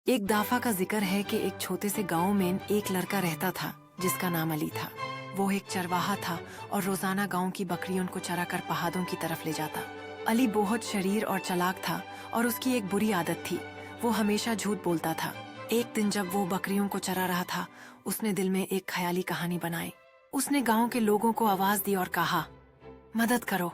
एक दफा का जिक्र है कि एक छोटे से गांव में एक लड़का रहता था जिसका नाम अली था। वो एक चरवाहा था और रोजाना गांव की बकरियों को चरा कर पहाड़ों की तरफ ले जाता। अली बहुत शरीर और चालाक था और उसकी एक बुरी आदत थी, वो हमेशा झूठ बोलता था। एक दिन जब वो बकरियों को चरा रहा था, उसने दिल में एक ख्याली कहानी बनाई। उसने गांव के लोगों को आवाज दी और कहा, मदद करो,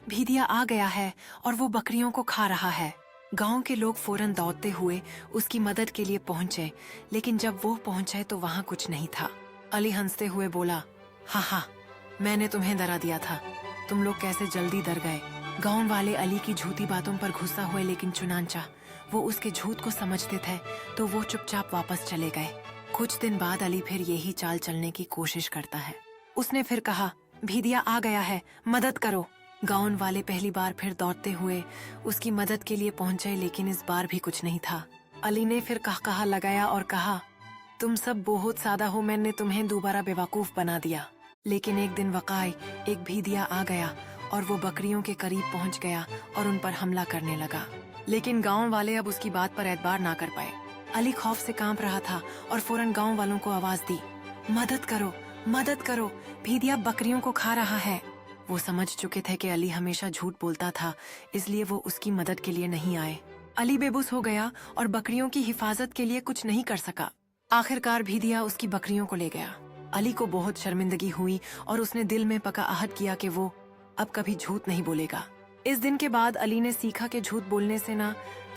भेड़िया आ गया है और वो बकरियों को खा रहा है। गांव के लोग फौरन दौड़ते हुए उसकी मदद के लिए पहुंचे, लेकिन जब वो पहुंचे तो वहां कुछ नहीं था। अली हंसते हुए बोला, हाँ, मैंने तुम्हें डरा दिया था, तुम लोग कैसे जल्दी डर गए। गांव वाले अली की झूठी बातों पर गुस्सा हुए, लेकिन चुनांचा वो उसके झूठ को समझते थे तो वो चुपचाप वापस चले गए। कुछ दिन बाद अली फिर यही चाल चलने की कोशिश करता है। उसने फिर कहा, भेड़िया आ गया है, मदद करो। गांव वाले पहली बार फिर दौड़ते हुए उसकी मदद के लिए पहुंचे, लेकिन इस बार भी कुछ नहीं था। अली ने फिर कहा लगाया और कहा, तुम सब बहुत सादा हो, मैंने तुम्हें दोबारा बेवकूफ बना दिया। लेकिन एक दिन वकाई एक भेड़िया आ गया और वो बकरियों के करीब पहुंच गया और उन पर हमला करने लगा। लेकिन गांव वाले अब उसकी बात पर एतबार ना कर पाए। अली खौफ से कांप रहा था और फौरन गांव वालों को आवाज दी, मदद करो, मदद करो, भेड़िया बकरियों को खा रहा है। वो समझ चुके थे कि अली हमेशा झूठ बोलता था, इसलिए वो उसकी मदद के लिए नहीं आए। अली बेबस हो गया और बकरियों की हिफाजत के लिए कुछ नहीं कर सका। आखिरकार भेड़िया उसकी बकरियों को ले गया। अली को बहुत शर्मिंदगी हुई और उसने दिल में पक्का अहद किया कि वो अब कभी झूठ नहीं बोलेगा। इस दिन के बाद अली ने सीखा कि झूठ बोलने से ना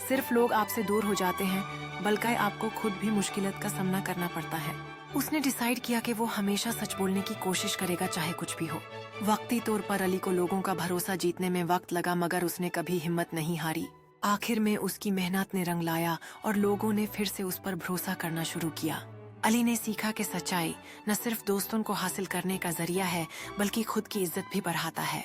सिर्फ लोग आपसे दूर हो जाते हैं, बल्कि आपको खुद भी मुश्किलात का सामना करना पड़ता है। उसने डिसाइड किया कि वो हमेशा सच बोलने की कोशिश करेगा, चाहे कुछ भी हो। वक्ती तौर पर अली को लोगों का भरोसा जीतने में वक्त लगा, मगर उसने कभी हिम्मत नहीं हारी। आखिर में उसकी मेहनत ने रंग लाया और लोगों ने फिर से उस पर भरोसा करना शुरू किया। अली ने सीखा कि सच्चाई न सिर्फ दोस्तों को हासिल करने का जरिया है, बल्कि खुद की इज्जत भी बढ़ाता है।